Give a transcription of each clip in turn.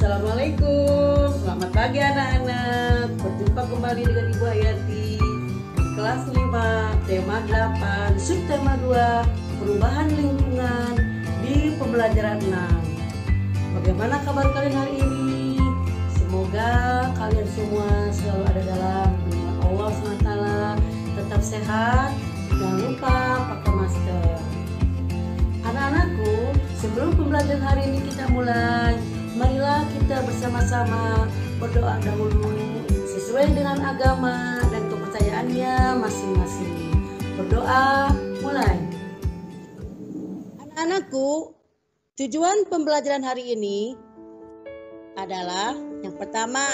Assalamualaikum, selamat pagi anak-anak. Berjumpa kembali dengan Ibu Hayati di kelas 5, tema 8, subtema 2, perubahan lingkungan di pembelajaran 6. Bagaimana kabar kalian hari ini? Semoga kalian semua selalu ada dalam lindungan Allah SWT, tetap sehat, jangan lupa pakai masker. Anak-anakku, sebelum pembelajaran hari ini kita mulai, marilah kita bersama-sama berdoa dahulu sesuai dengan agama dan kepercayaannya masing-masing. Berdoa mulai. Anak-anakku, tujuan pembelajaran hari ini adalah yang pertama,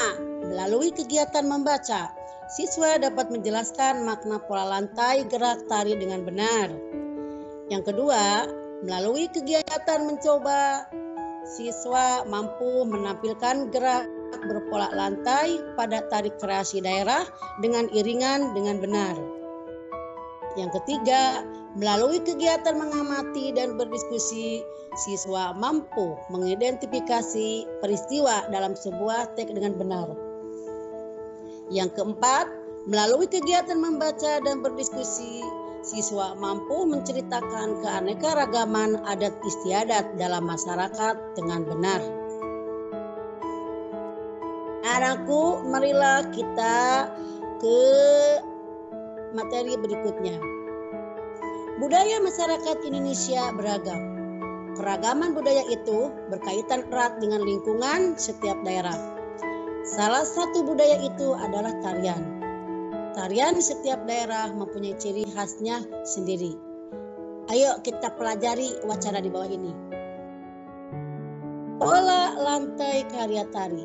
melalui kegiatan membaca, siswa dapat menjelaskan makna pola lantai gerak tari dengan benar. Yang kedua, melalui kegiatan mencoba, siswa mampu menampilkan gerak berpola lantai pada tari kreasi daerah dengan iringan dengan benar. Yang ketiga, melalui kegiatan mengamati dan berdiskusi, siswa mampu mengidentifikasi peristiwa dalam sebuah teks dengan benar. Yang keempat, melalui kegiatan membaca dan berdiskusi, siswa mampu menceritakan keanekaragaman adat istiadat dalam masyarakat dengan benar. Anakku, marilah kita ke materi berikutnya. Budaya masyarakat Indonesia beragam. Keragaman budaya itu berkaitan erat dengan lingkungan setiap daerah. Salah satu budaya itu adalah tarian. Tarian di setiap daerah mempunyai ciri khasnya sendiri. Ayo kita pelajari wacana di bawah ini. Pola lantai karya tari.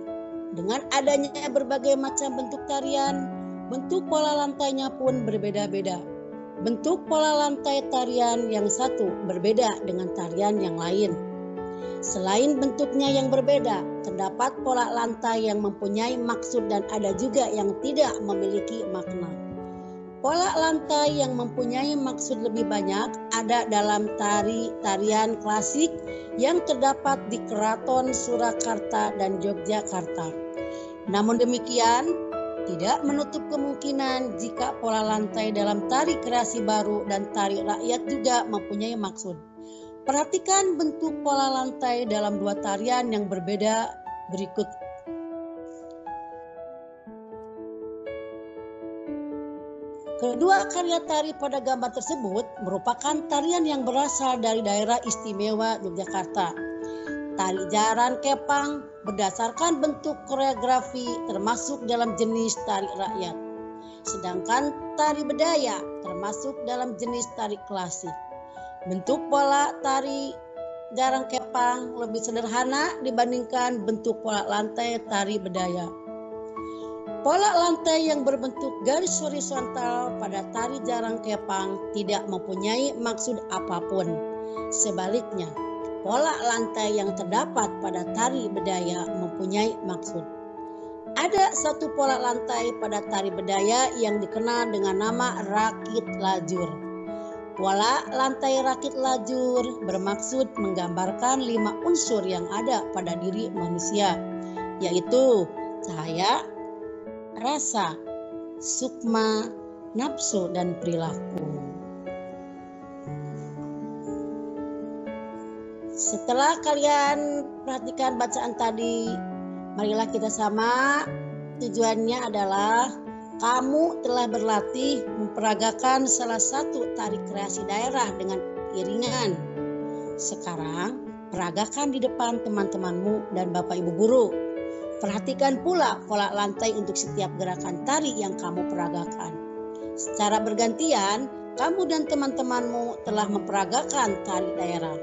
Dengan adanya berbagai macam bentuk tarian, bentuk pola lantainya pun berbeda-beda. Bentuk pola lantai tarian yang satu berbeda dengan tarian yang lain. Selain bentuknya yang berbeda, terdapat pola lantai yang mempunyai maksud dan ada juga yang tidak memiliki makna. Pola lantai yang mempunyai maksud lebih banyak ada dalam tarian klasik yang terdapat di Keraton Surakarta dan Yogyakarta. Namun demikian, tidak menutup kemungkinan jika pola lantai dalam tari kreasi baru dan tari rakyat juga mempunyai maksud. Perhatikan bentuk pola lantai dalam dua tarian yang berbeda berikut. Kedua karya tari pada gambar tersebut merupakan tarian yang berasal dari daerah istimewa Yogyakarta. Tari jaran kepang berdasarkan bentuk koreografi termasuk dalam jenis tari rakyat. Sedangkan tari bedaya termasuk dalam jenis tari klasik. Bentuk pola tari jarang kepang lebih sederhana dibandingkan bentuk pola lantai tari bedaya. Pola lantai yang berbentuk garis horizontal pada tari jarang kepang tidak mempunyai maksud apapun. Sebaliknya, pola lantai yang terdapat pada tari bedaya mempunyai maksud. Ada satu pola lantai pada tari bedaya yang dikenal dengan nama rakit lajur. Pola lantai rakit lajur bermaksud menggambarkan 5 unsur yang ada pada diri manusia, yaitu cahaya, rasa, sukma, nafsu, dan perilaku. Setelah kalian perhatikan bacaan tadi, marilah kita sama. Tujuannya adalah kamu telah berlatih memperagakan salah satu tari kreasi daerah dengan iringan. Sekarang, peragakan di depan teman-temanmu dan Bapak Ibu guru. Perhatikan pula pola lantai untuk setiap gerakan tari yang kamu peragakan. Secara bergantian, kamu dan teman-temanmu telah memperagakan tari daerah.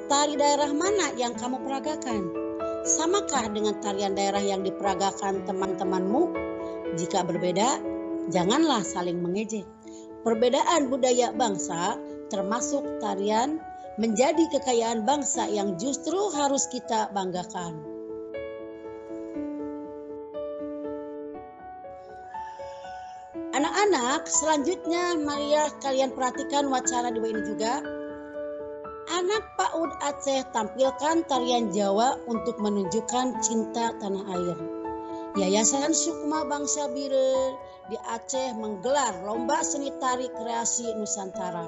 Tari daerah mana yang kamu peragakan? Samakah dengan tarian daerah yang diperagakan teman-temanmu? Jika berbeda, janganlah saling mengejek. Perbedaan budaya bangsa, termasuk tarian, menjadi kekayaan bangsa yang justru harus kita banggakan. Anak-anak, selanjutnya marilah kalian perhatikan wacana di bawah ini juga. Anak-anak PAUD Aceh tampilkan tarian Jawa untuk menunjukkan cinta tanah air. Yayasan Sukma Bangsa Bire di Aceh menggelar lomba seni tari kreasi Nusantara.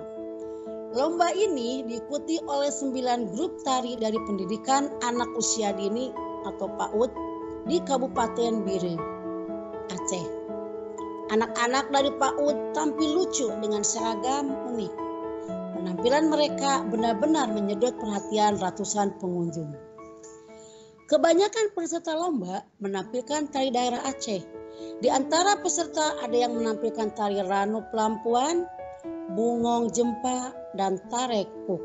Lomba ini diikuti oleh 9 grup tari dari pendidikan anak usia dini atau PAUD di Kabupaten Bire, Aceh. Anak-anak dari PAUD tampil lucu dengan seragam unik. Penampilan mereka benar-benar menyedot perhatian ratusan pengunjung. Kebanyakan peserta lomba menampilkan tari daerah Aceh. Di antara peserta ada yang menampilkan tari Ranu Pelampuan, Bungong Jempa, dan Tarek Puk.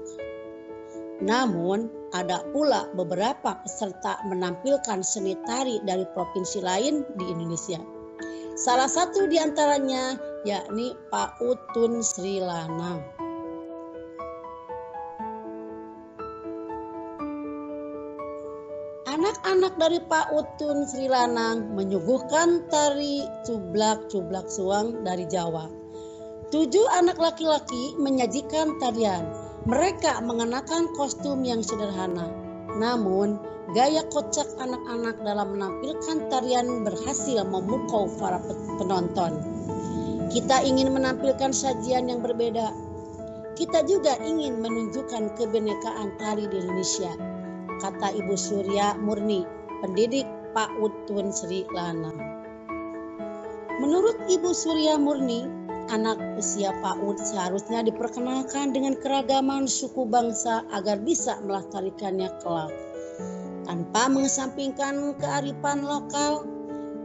Namun, ada pula beberapa peserta menampilkan seni tari dari provinsi lain di Indonesia. Salah satu di antaranya yakni PAUD Tun Sri Lanang. Anak-anak dari PAUD Tun Sri Lanang menyuguhkan tari Cublak-Cublak Suang dari Jawa. 7 anak laki-laki menyajikan tarian. Mereka mengenakan kostum yang sederhana. Namun, gaya kocak anak-anak dalam menampilkan tarian berhasil memukau para penonton. Kita ingin menampilkan sajian yang berbeda. Kita juga ingin menunjukkan kebinekaan tari di Indonesia, kata Ibu Surya Murni, pendidik PAUD Tun Sri Lanang. Menurut Ibu Surya Murni, anak usia PAUD seharusnya diperkenalkan dengan keragaman suku bangsa agar bisa melestarikannya kelak. Tanpa mengesampingkan kearifan lokal,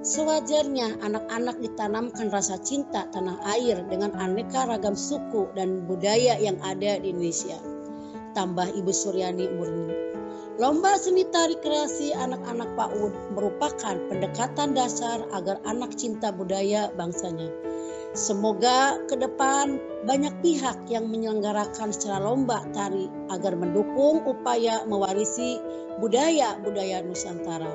sewajarnya anak-anak ditanamkan rasa cinta tanah air dengan aneka ragam suku dan budaya yang ada di Indonesia, tambah Ibu Suryani Murni. Lomba seni tari kreasi anak-anak PAUD merupakan pendekatan dasar agar anak cinta budaya bangsanya. Semoga ke depan banyak pihak yang menyelenggarakan secara lomba tari agar mendukung upaya mewarisi budaya-budaya Nusantara.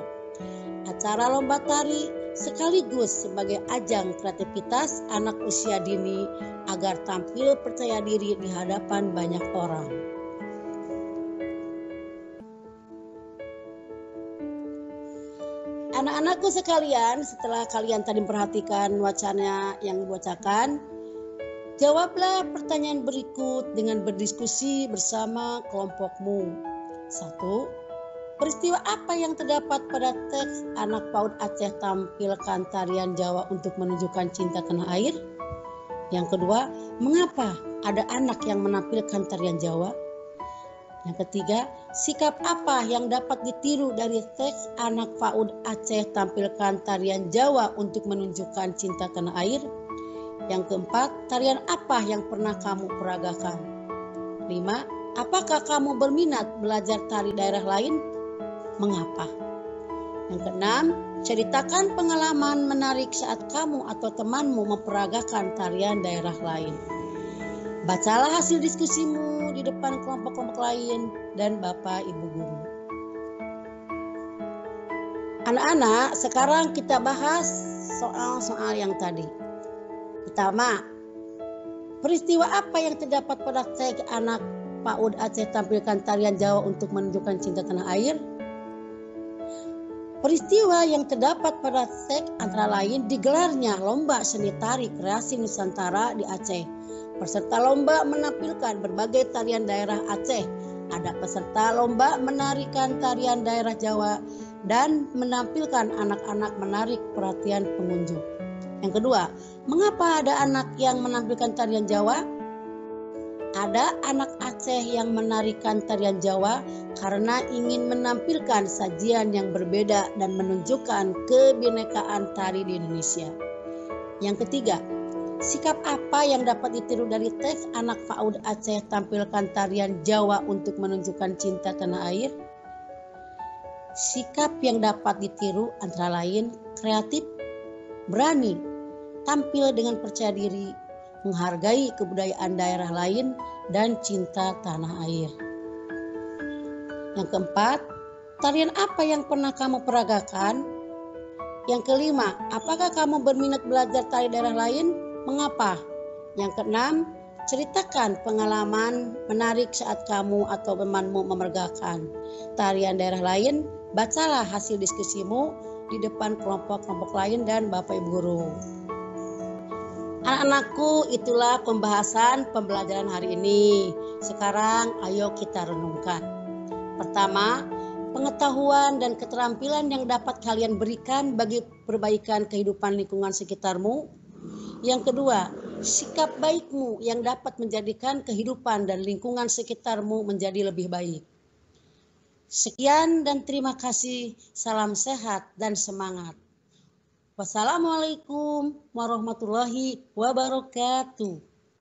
Acara lomba tari sekaligus sebagai ajang kreativitas anak usia dini agar tampil percaya diri di hadapan banyak orang. Anak-anakku sekalian, setelah kalian tadi memperhatikan wacana yang dibacakan, jawablah pertanyaan berikut dengan berdiskusi bersama kelompokmu. 1. Peristiwa apa yang terdapat pada teks anak PAUD Aceh tampilkan tarian Jawa untuk menunjukkan cinta tanah air? Yang kedua, mengapa ada anak yang menampilkan tarian Jawa? Yang ketiga, sikap apa yang dapat ditiru dari teks anak PAUD Aceh tampilkan tarian Jawa untuk menunjukkan cinta tanah air? Yang keempat, tarian apa yang pernah kamu peragakan? 5. Apakah kamu berminat belajar tari daerah lain? Mengapa? Yang keenam, ceritakan pengalaman menarik saat kamu atau temanmu memperagakan tarian daerah lain. Bacalah hasil diskusimu di depan kelompok-kelompok lain dan Bapak Ibu Guru. Anak-anak, sekarang kita bahas soal-soal yang tadi. Pertama, peristiwa apa yang terdapat pada teks anak PAUD Aceh tampilkan tarian Jawa untuk menunjukkan cinta tanah air? Peristiwa yang terdapat pada teks antara lain digelarnya lomba seni tari kreasi Nusantara di Aceh. Peserta lomba menampilkan berbagai tarian daerah Aceh. Ada peserta lomba menarikan tarian daerah Jawa dan menampilkan anak-anak menarik perhatian pengunjung. Yang kedua, mengapa ada anak yang menampilkan tarian Jawa? Ada anak Aceh yang menarikan tarian Jawa karena ingin menampilkan sajian yang berbeda dan menunjukkan kebinekaan tari di Indonesia. Yang ketiga, sikap apa yang dapat ditiru dari teks anak PAUD Aceh tampilkan tarian Jawa untuk menunjukkan cinta tanah air? Sikap yang dapat ditiru antara lain kreatif, berani, tampil dengan percaya diri, menghargai kebudayaan daerah lain, dan cinta tanah air. Yang keempat, tarian apa yang pernah kamu peragakan? Yang kelima, apakah kamu berminat belajar tari daerah lain? Mengapa? Yang keenam, Ceritakan pengalaman menarik saat kamu atau temanmu memergakan tarian daerah lain. Bacalah hasil diskusimu di depan kelompok-kelompok lain dan Bapak Ibu guru. Anak-anakku, itulah pembahasan pembelajaran hari ini. Sekarang ayo kita renungkan. Pertama, pengetahuan dan keterampilan yang dapat kalian berikan bagi perbaikan kehidupan lingkungan sekitarmu. Yang kedua, sikap baikmu yang dapat menjadikan kehidupan dan lingkungan sekitarmu menjadi lebih baik. Sekian dan terima kasih. Salam sehat dan semangat. Wassalamualaikum warahmatullahi wabarakatuh.